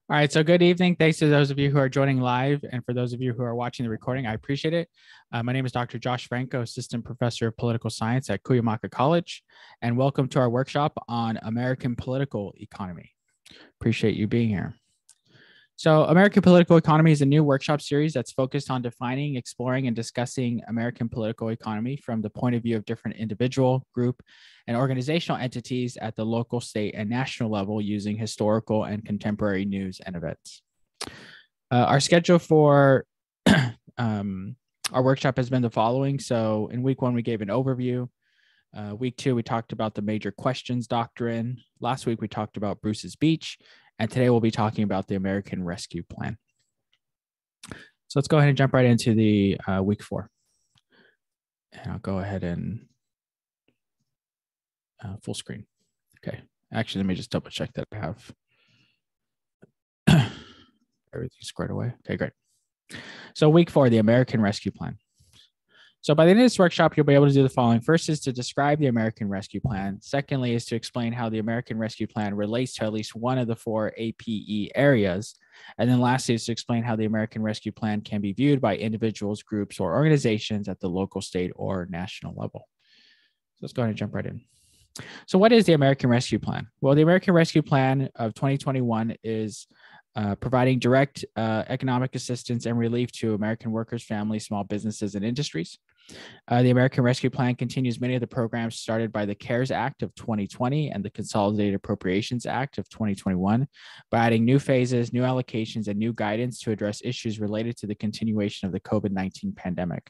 All right, so good evening. Thanks to those of you who are joining live, and for those of you who are watching the recording, I appreciate it. My name is Dr. Josh Franco, Assistant Professor of Political Science at Cuyamaca College, and welcome to our workshop on American political economy. Appreciate you being here. So, American Political Economy is a new workshop series that's focused on defining, exploring, and discussing American political economy from the point of view of different individual, group, and organizational entities at the local, state, and national level using historical and contemporary news and events. Our schedule for our workshop has been the following. So, in week one, we gave an overview. Week two, we talked about the major questions doctrine. Last week, we talked about Bruce's Beach. And today we'll be talking about the American Rescue Plan. So let's go ahead and jump right into the week four. And I'll go ahead and full screen. Okay. Actually, let me just double check that I have everything squared away. Okay, great. So week four, the American Rescue Plan. So by the end of this workshop, you'll be able to do the following. First is to describe the American Rescue Plan. Secondly is to explain how the American Rescue Plan relates to at least one of the four APE areas. And then lastly is to explain how the American Rescue Plan can be viewed by individuals, groups, or organizations at the local, state, or national level. So let's go ahead and jump right in. So what is the American Rescue Plan? Well, the American Rescue Plan of 2021 is providing direct economic assistance and relief to American workers, families, small businesses, and industries. The American Rescue Plan continues many of the programs started by the CARES Act of 2020 and the Consolidated Appropriations Act of 2021 by adding new phases, new allocations, and new guidance to address issues related to the continuation of the COVID-19 pandemic.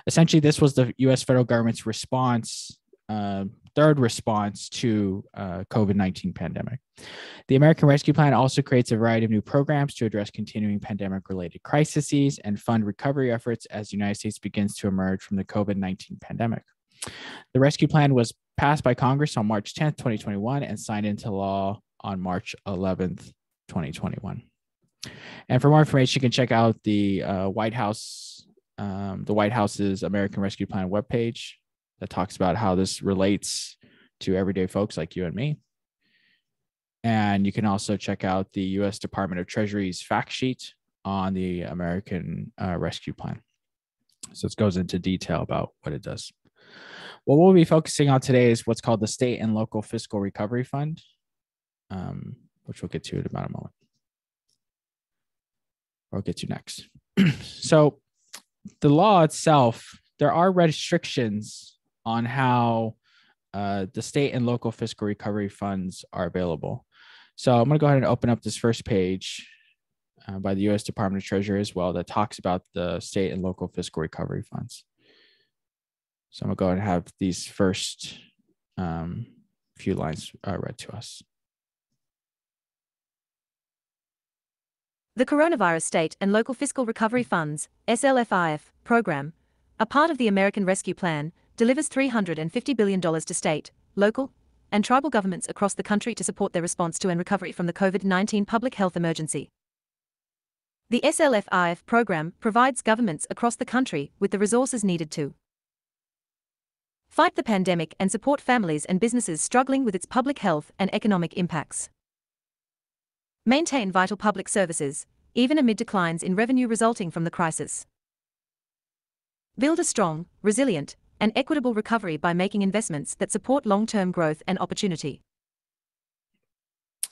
Essentially, this was the U.S. federal government's response, third response to COVID-19 pandemic. The American Rescue Plan also creates a variety of new programs to address continuing pandemic-related crises and fund recovery efforts as the United States begins to emerge from the COVID-19 pandemic. The Rescue Plan was passed by Congress on March 10th, 2021, and signed into law on March 11th, 2021. And for more information, you can check out the White House's American Rescue Plan webpage that talks about how this relates to everyday folks like you and me. And you can also check out the U.S. Department of Treasury's fact sheet on the American Rescue Plan. So it goes into detail about what it does. What we'll be focusing on today is what's called the State and Local Fiscal Recovery Fund, which we'll get to in about a moment. Or I'll get to next. So the law itself, there are restrictions on how the state and local fiscal recovery funds are available. So I'm going to go ahead and open up this first page by the U.S. Department of Treasury as well that talks about the state and local fiscal recovery funds. So I'm going to go ahead and have these first few lines read to us. The Coronavirus State and Local Fiscal Recovery Funds, SLFIF, program, a part of the American Rescue Plan, delivers $350 billion to state, local, and tribal governments across the country to support their response to and recovery from the COVID-19 public health emergency. The SLFIF program provides governments across the country with the resources needed to fight the pandemic and support families and businesses struggling with its public health and economic impacts, maintain vital public services, even amid declines in revenue resulting from the crisis, build a strong, resilient, and equitable recovery by making investments that support long-term growth and opportunity.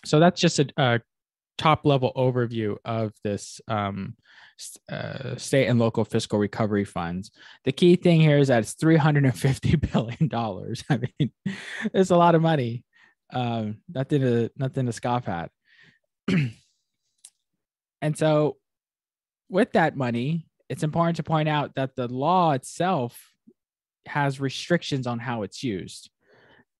So that's just a top-level overview of this state and local fiscal recovery funds. The key thing here is that it's $350 billion. I mean, it's a lot of money. Nothing to scoff at. And so with that money, it's important to point out that the law itself has restrictions on how it's used.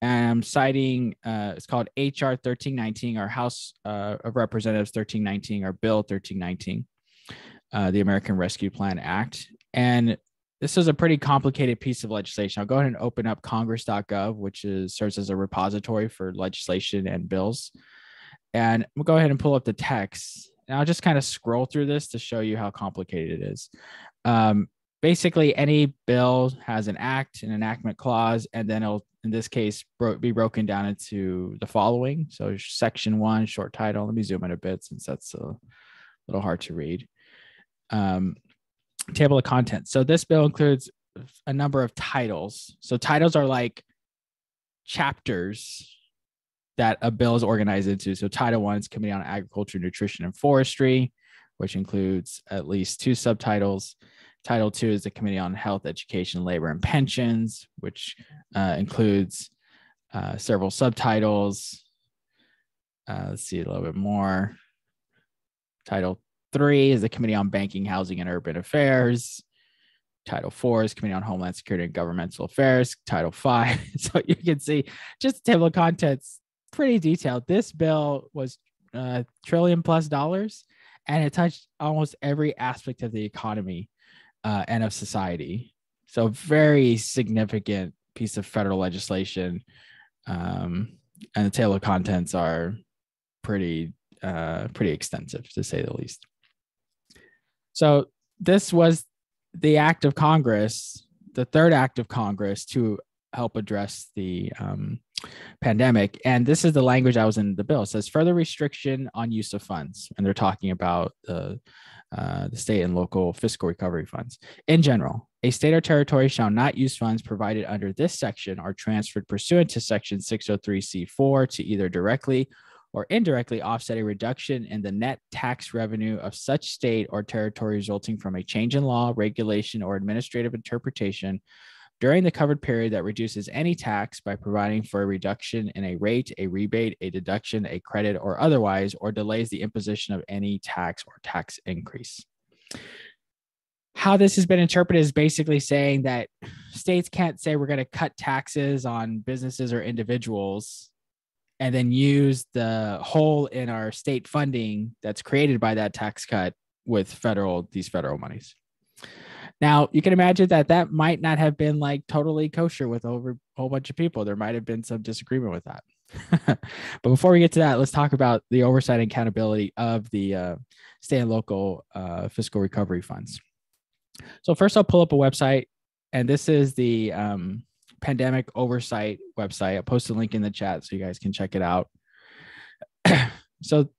And I'm citing, it's called HR 1319 or House of Representatives 1319 or Bill 1319, the American Rescue Plan Act. And this is a pretty complicated piece of legislation. I'll go ahead and open up congress.gov, which serves as a repository for legislation and bills. And we'll go ahead and pull up the text. And I'll just kind of scroll through this to show you how complicated it is. basically any bill has an enactment clause, and then it'll, in this case, be broken down into the following. So section 1, short title. Let me zoom in a bit since that's a little hard to read. Table of contents. So this bill includes a number of titles. So titles are like chapters that a bill is organized into. So Title 1 is Committee on Agriculture, Nutrition, and Forestry, which includes at least 2 subtitles. Title 2 is the Committee on Health, Education, Labor, and Pensions, which includes several subtitles. Let's see a little bit more. Title 3 is the Committee on Banking, Housing, and Urban Affairs. Title 4 is Committee on Homeland Security and Governmental Affairs. Title 5. So you can see just the table of contents, pretty detailed. This bill was $1 trillion plus, and it touched almost every aspect of the economy and of society. So very significant piece of federal legislation. And the table of contents are pretty extensive, to say the least. So this was the act of Congress, the third act of Congress to help address the pandemic. And this is the language that was in the bill. It says further restriction on use of funds. And they're talking about the state and local fiscal recovery funds. In general, a state or territory shall not use funds provided under this section or transferred pursuant to section 603C4 to either directly or indirectly offset a reduction in the net tax revenue of such state or territory resulting from a change in law, regulation, or administrative interpretation during the covered period that reduces any tax by providing for a reduction in a rate, a rebate, a deduction, a credit, or otherwise, or delays the imposition of any tax or tax increase. How this has been interpreted is basically saying that states can't say we're going to cut taxes on businesses or individuals and then use the hole in our state funding that's created by that tax cut with these federal monies. Now, you can imagine that might not have been like totally kosher with a whole bunch of people. There might have been some disagreement with that. But before we get to that, let's talk about the oversight and accountability of the state and local fiscal recovery funds. So first, I'll pull up a website, and this is the pandemic oversight website. I'll post a link in the chat so you guys can check it out. So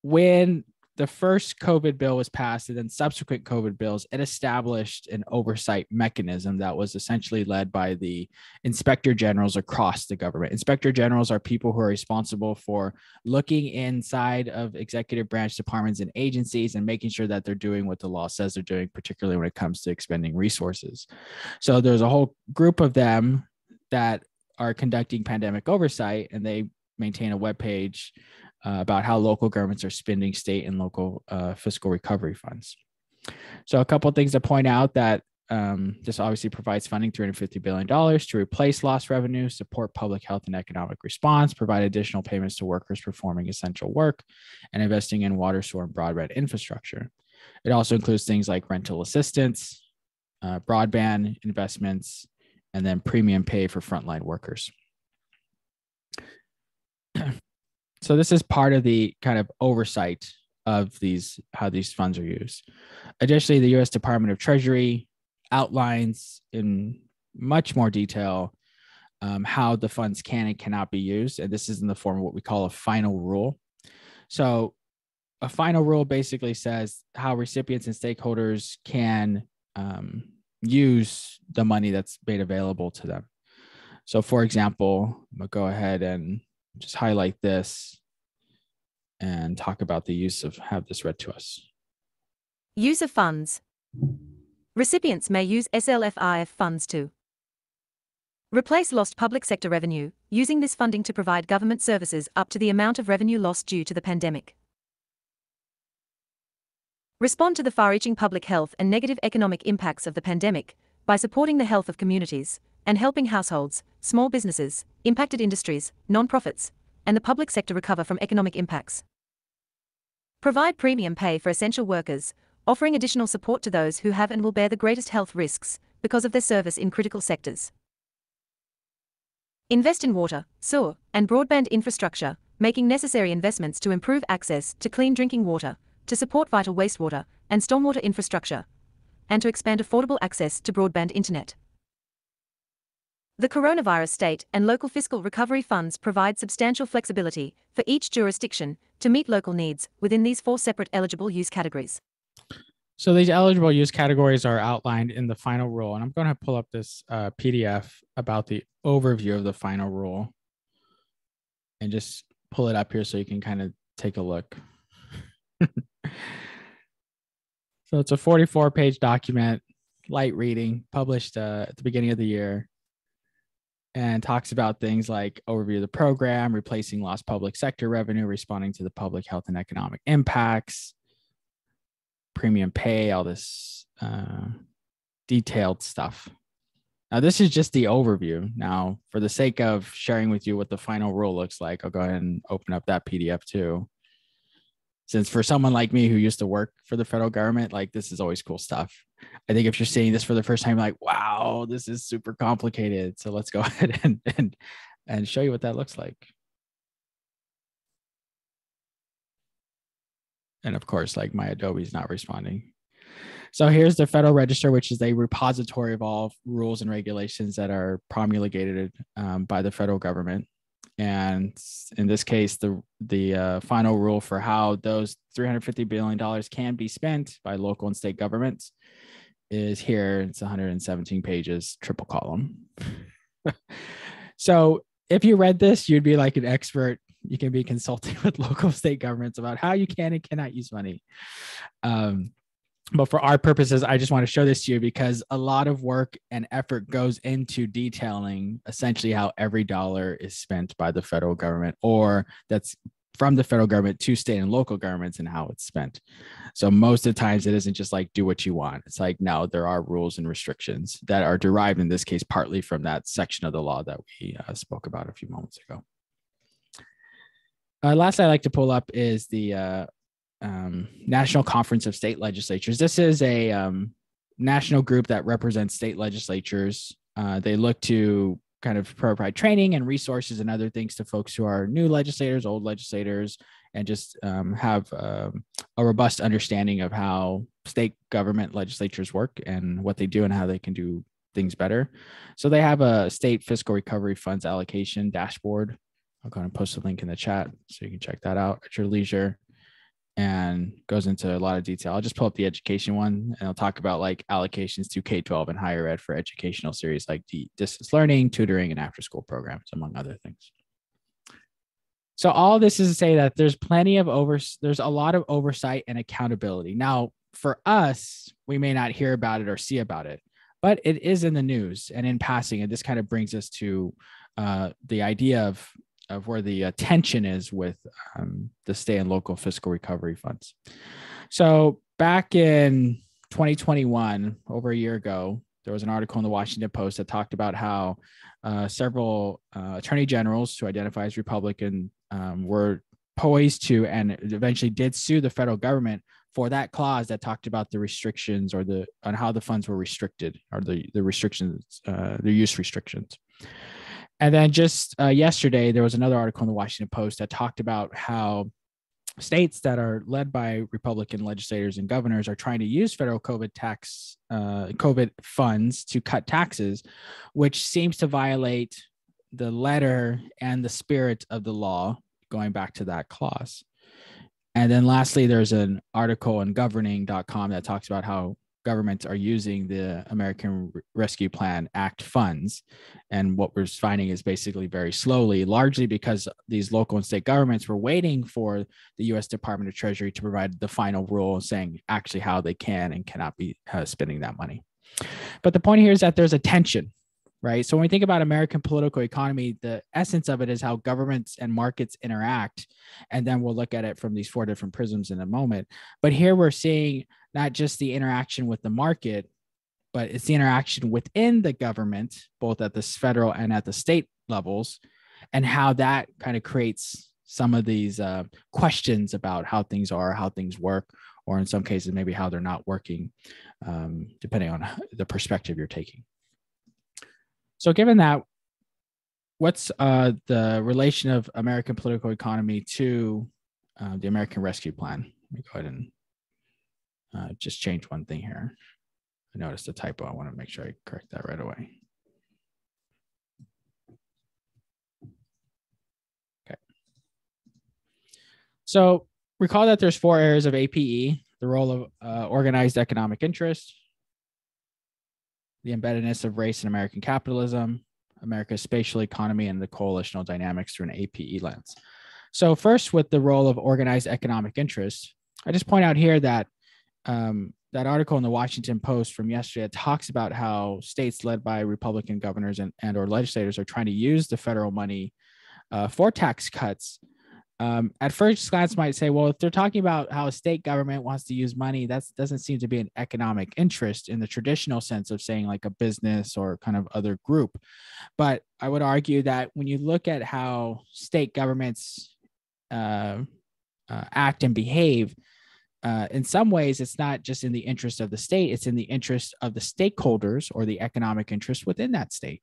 when the first COVID bill was passed and then subsequent COVID bills, it established an oversight mechanism that was essentially led by the inspector generals across the government. Inspector generals are people who are responsible for looking inside of executive branch departments and agencies and making sure that they're doing what the law says they're doing, particularly when it comes to expending resources. So there's a whole group of them that are conducting pandemic oversight, and they maintain a webpage about how local governments are spending state and local fiscal recovery funds. So a couple of things to point out that this obviously provides funding, $350 billion to replace lost revenue, support public health and economic response, provide additional payments to workers performing essential work, and investing in water, sewer, and broadband infrastructure. It also includes things like rental assistance, broadband investments, and then premium pay for frontline workers. So this is part of the kind of oversight of how these funds are used. Additionally, the U.S. Department of Treasury outlines in much more detail how the funds can and cannot be used. And this is in the form of what we call a final rule. So a final rule basically says how recipients and stakeholders can use the money that's made available to them. So for example, I'm going to go ahead and just highlight this and talk about the use of, have this read to us. Use of funds. Recipients may use SLFIF funds to replace lost public sector revenue, using this funding to provide government services up to the amount of revenue lost due to the pandemic. Respond to the far-reaching public health and negative economic impacts of the pandemic by supporting the health of communities and helping households, small businesses, impacted industries, non-profits, and the public sector recover from economic impacts. Provide premium pay for essential workers, offering additional support to those who have and will bear the greatest health risks because of their service in critical sectors. Invest in water, sewer, and broadband infrastructure, making necessary investments to improve access to clean drinking water, to support vital wastewater and stormwater infrastructure, and to expand affordable access to broadband internet. The coronavirus state and local fiscal recovery funds provide substantial flexibility for each jurisdiction to meet local needs within these 4 separate eligible use categories. So these eligible use categories are outlined in the final rule, and I'm going to pull up this PDF about the overview of the final rule and just pull it up here so you can kind of take a look. So it's a 44-page document, light reading, published at the beginning of the year, and talks about things like overview of the program, replacing lost public sector revenue, responding to the public health and economic impacts, premium pay, all this detailed stuff. Now, this is just the overview. Now, for the sake of sharing with you what the final rule looks like, I'll go ahead and open up that PDF too. Since for someone like me who used to work for the federal government, like this is always cool stuff. I think if you're seeing this for the first time, like, wow, this is super complicated. So let's go ahead and show you what that looks like. And of course, like my Adobe's not responding. So here's the Federal Register, which is a repository of all rules and regulations that are promulgated by the federal government. And in this case, the final rule for how those $350 billion can be spent by local and state governments is here. It's 117 pages, triple column. So if you read this, you'd be like an expert. You can be consulting with local state governments about how you can and cannot use money. But for our purposes, I just want to show this to you because a lot of work and effort goes into detailing essentially how every dollar is spent by the federal government, or that's from the federal government to state and local governments, and how it's spent. So most of the times it isn't just like do what you want. It's like, no, there are rules and restrictions that are derived in this case partly from that section of the law that we spoke about a few moments ago. Last I'd like to pull up is the National Conference of State Legislatures. This is a national group that represents state legislatures. They look to kind of provide training and resources and other things to folks who are new legislators, old legislators, and just have a robust understanding of how state government legislatures work and what they do and how they can do things better. So they have a state fiscal recovery funds allocation dashboard. I'll go ahead and post a link in the chat so you can check that out at your leisure, and goes into a lot of detail. I'll just pull up the education one and I'll talk about like allocations to K-12 and higher ed for educational series like distance learning, tutoring, and after school programs, among other things. So all this is to say that there's there's a lot of oversight and accountability. Now, for us, we may not hear about it or see about it, but it is in the news and in passing. And this kind of brings us to the idea of where the attention is with the state and local fiscal recovery funds. So back in 2021, over a year ago, there was an article in the Washington Post that talked about how several attorney generals who identify as Republican were poised to and eventually did sue the federal government for that clause that talked about the restrictions or on how the funds were restricted, or the restrictions, the use restrictions. And then just yesterday, there was another article in the Washington Post that talked about how states that are led by Republican legislators and governors are trying to use federal COVID funds to cut taxes, which seems to violate the letter and the spirit of the law, going back to that clause. And then lastly, there's an article in governing.com that talks about how governments are using the American Rescue Plan Act funds. And what we're finding is basically very slowly, largely because these local and state governments were waiting for the U.S. Department of Treasury to provide the final rule saying actually how they can and cannot be spending that money. But the point here is that there's a tension, right? So when we think about American political economy, the essence of it is how governments and markets interact. And then we'll look at it from these 4 different prisms in a moment. But here we're seeing not just the interaction with the market, but it's the interaction within the government, both at the federal and at the state levels, and how that kind of creates some of these questions about how things are, how things work, or in some cases, maybe how they're not working, depending on the perspective you're taking. So given that, what's the relation of American political economy to the American Rescue Plan? Let me go ahead and just change one thing here. I noticed a typo. I want to make sure I correct that right away. Okay. So recall that there's 4 areas of APE: the role of organized economic interest, the embeddedness of race in American capitalism, America's spatial economy, and the coalitional dynamics through an APE lens. So first, with the role of organized economic interest, I just point out here that that article in the Washington Post from yesterday talks about how states led by Republican governors and or legislators are trying to use the federal money for tax cuts. At first glance might say, well, if they're talking about how a state government wants to use money, that doesn't seem to be an economic interest in the traditional sense of saying like a business or kind of other group. But I would argue that when you look at how state governments act and behave, in some ways, it's not just in the interest of the state, it's in the interest of the stakeholders or the economic interest within that state.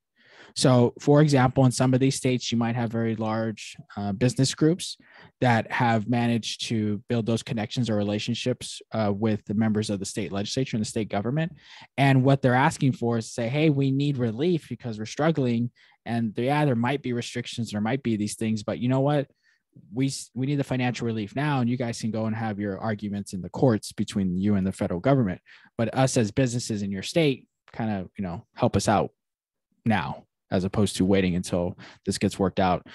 So, for example, in some of these states, you might have very large business groups that have managed to build those connections or relationships with the members of the state legislature and the state government. And what they're asking for is to say, hey, we need relief because we're struggling. And there might be restrictions, there might be these things, but you know what? We need the financial relief now, and you guys can go and have your arguments in the courts between you and the federal government. But us as businesses in your state kind of, help us out now, as opposed to waiting until this gets worked out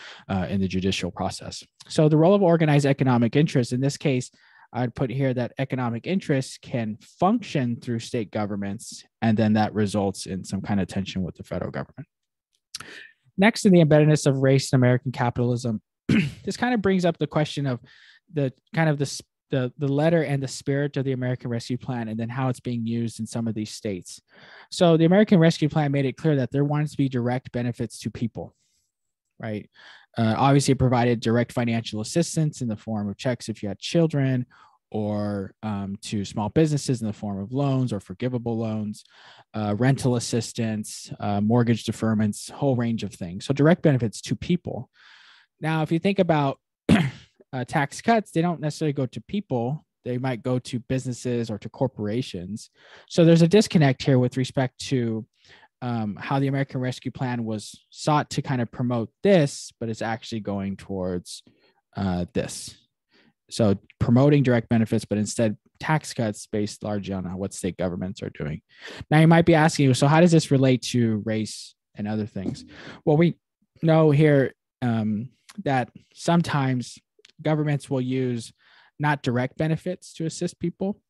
in the judicial process. So the role of organized economic interest, in this case, I'd put here that economic interests can function through state governments, and then that results in some kind of tension with the federal government. Next, in the embeddedness of race in American capitalism, this kind of brings up the question of the letter and the spirit of the American Rescue Plan, and then how it's being used in some of these states. So the American Rescue Plan made it clear that there wanted to be direct benefits to people, right? Obviously, it provided direct financial assistance in the form of checks if you had children, or to small businesses in the form of loans or forgivable loans, rental assistance, mortgage deferments, whole range of things. So direct benefits to people. Now, if you think about tax cuts, they don't necessarily go to people. They might go to businesses or to corporations. So there's a disconnect here with respect to how the American Rescue Plan was sought to kind of promote this, but it's actually going towards this. So promoting direct benefits, but instead tax cuts based largely on what state governments are doing. Now, you might be asking, so how does this relate to race and other things? Well, we know here that sometimes governments will use not direct benefits to assist people,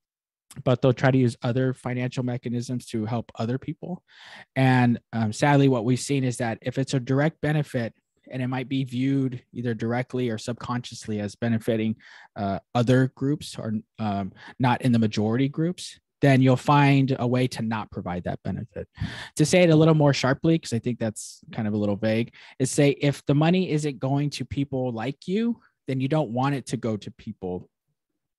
but they'll try to use other financial mechanisms to help other people. And sadly, what we've seen is that if it's a direct benefit, and it might be viewed either directly or subconsciously as benefiting other groups or not in the majority groups, then you'll find a way to not provide that benefit. To say it a little more sharply, because I think that's kind of a little vague, is say if the money isn't going to people like you, then you don't want it to go to people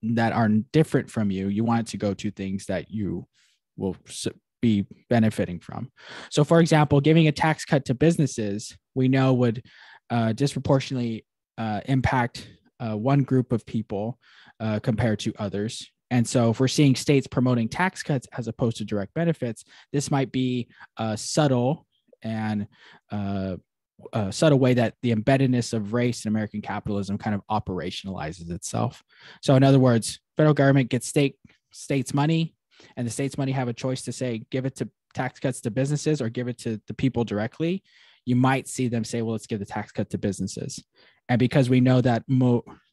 that are different from you. You want it to go to things that you will be benefiting from. So, for example, giving a tax cut to businesses, we know would disproportionately impact one group of people compared to others. And so if we're seeing states promoting tax cuts as opposed to direct benefits, this might be a subtle and subtle way that the embeddedness of race in American capitalism kind of operationalizes itself. So in other words, federal government gets states money, and the states money have a choice to say, give it to tax cuts to businesses or give it to the people directly. You might see them say, well, let's give the tax cut to businesses. And because we know that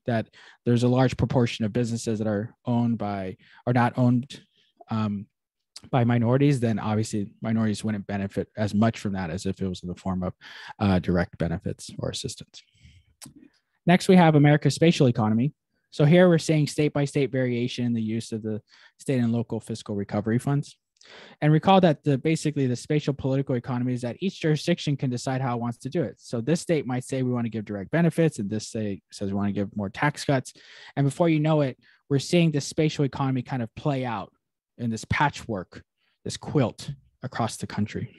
that there's a large proportion of businesses that are not owned by minorities, then obviously minorities wouldn't benefit as much from that as if it was in the form of direct benefits or assistance. Next, we have America's spatial economy. So here we're seeing state-by-state variation in the use of the state and local fiscal recovery funds. And recall that basically the spatial political economy is that each jurisdiction can decide how it wants to do it. So this state might say we want to give direct benefits, and this state says we want to give more tax cuts. And before you know it, we're seeing the spatial economy kind of play out in this patchwork, this quilt across the country.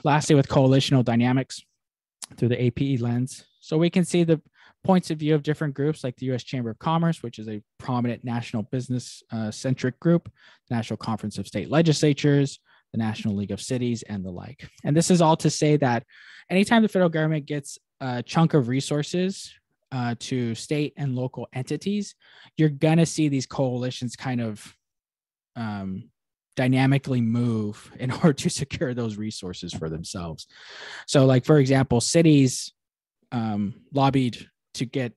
Lastly, with coalitional dynamics through the APE lens. So we can see the points of view of different groups like the U.S. Chamber of Commerce, which is a prominent national business centric group, the National Conference of State Legislatures, the National League of Cities, and the like. And this is all to say that anytime the federal government gets a chunk of resources to state and local entities, you're going to see these coalitions kind of dynamically move in order to secure those resources for themselves. So like, for example, cities lobbied to get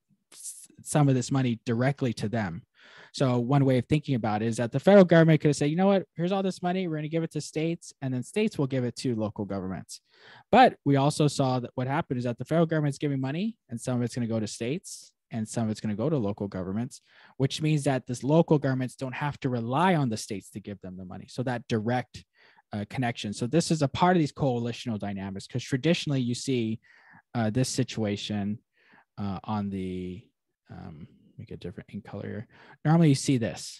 some of this money directly to them. So one way of thinking about it is that the federal government could say, you know what, here's all this money, we're going to give it to states, and then states will give it to local governments. But we also saw that what happened is that the federal government's giving money, and some of it's going to go to states, and some of it's going to go to local governments, which means that this local governments don't have to rely on the states to give them the money. So that direct connection. So this is a part of these coalitional dynamics, because traditionally you see this situation on the, make it different in color here. Normally you see this,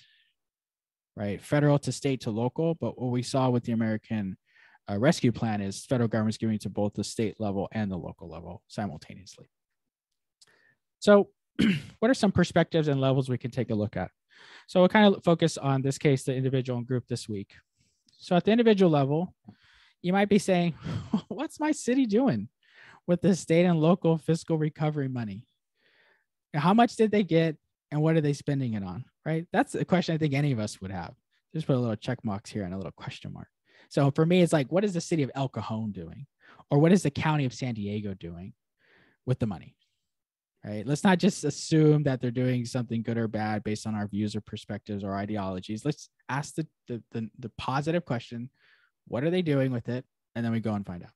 right? Federal to state to local, but what we saw with the American Rescue Plan is federal government's giving to both the state level and the local level simultaneously. So what are some perspectives and levels we can take a look at? So we'll kind of focus on this case, the individual and group this week. So at the individual level, you might be saying, what's my city doing with the state and local fiscal recovery money? How much did they get and what are they spending it on, right? That's a question I think any of us would have. Just put a little check marks here and a little question mark. So for me, it's like, what is the city of El Cajon doing? Or what is the county of San Diego doing with the money, right? Let's not just assume that they're doing something good or bad based on our views or perspectives or ideologies. Let's ask the positive question, what are they doing with it? And then we go and find out.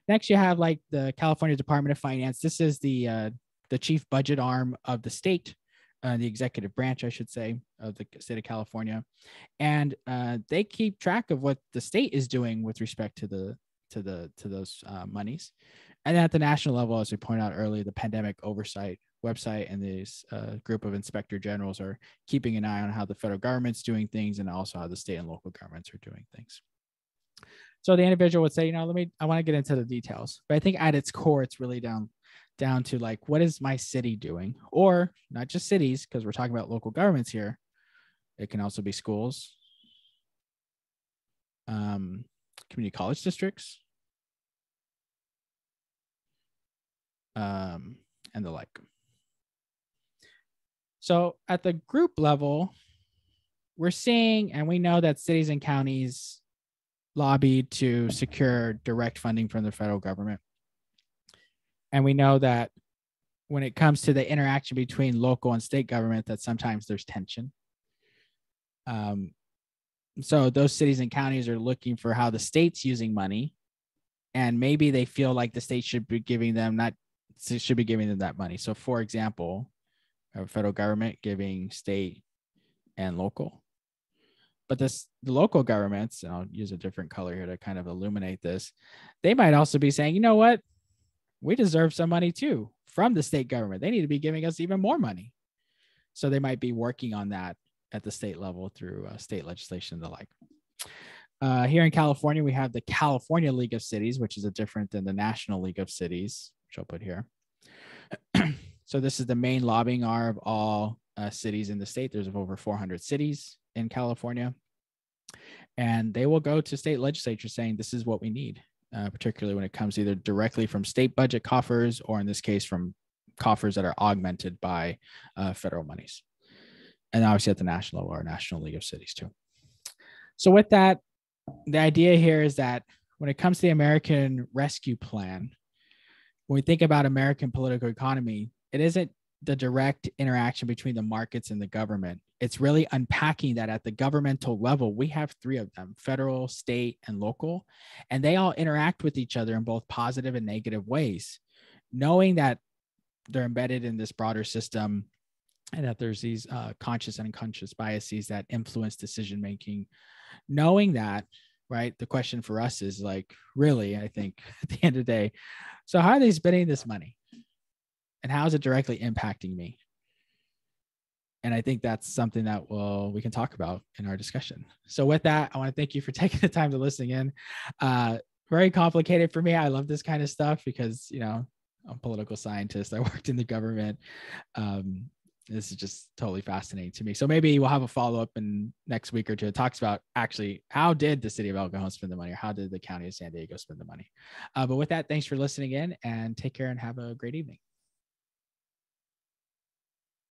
Next, you have like the California Department of Finance. This is the chief budget arm of the state, the executive branch, I should say, of the state of California. And they keep track of what the state is doing with respect to those monies. And then at the national level, as we pointed out earlier, the pandemic oversight website and this group of inspector generals are keeping an eye on how the federal government's doing things and also how the state and local governments are doing things. So the individual would say, you know, I want to get into the details, but I think at its core, it's really down to like, what is my city doing? Or not just cities, because we're talking about local governments here. It can also be schools, community college districts, and the like. So at the group level, we're seeing, and we know that cities and counties lobbied to secure direct funding from the federal government. And we know that when it comes to the interaction between local and state government, that sometimes there's tension. So those cities and counties are looking for how the state's using money, and maybe they feel like the state should be giving them that money. So for example, a federal government giving state and local. But the local governments, and I'll use a different color here to kind of illuminate this, they might also be saying, you know what? We deserve some money too from the state government. They need to be giving us even more money. So they might be working on that at the state level through state legislation and the like. Here in California, we have the California League of Cities, which is different than the National League of Cities, which I'll put here. So this is the main lobbying arm of all cities in the state. There's over 400 cities in California. And they will go to state legislatures saying, this is what we need, particularly when it comes either directly from state budget coffers, or in this case, from coffers that are augmented by federal monies. And obviously at the national level, our National League of Cities too. So with that, the idea here is that when it comes to the American Rescue Plan, when we think about American political economy, it isn't the direct interaction between the markets and the government. It's really unpacking that at the governmental level. We have three of them: federal, state, and local, and they all interact with each other in both positive and negative ways. Knowing that they're embedded in this broader system and that there's these conscious and unconscious biases that influence decision-making, knowing that, right, the question for us is like, really, I think at the end of the day, so how are they spending this money? And how is it directly impacting me? And I think that's something that we can talk about in our discussion. So with that, I want to thank you for taking the time to listen in. Very complicated for me. I love this kind of stuff because, you know, a political scientist. I worked in the government. This is just totally fascinating to me. So maybe we'll have a follow-up in next week or two. It talks about actually how did the city of El Cajon spend the money, or how did the county of San Diego spend the money. But with that, thanks for listening in, and take care and have a great evening.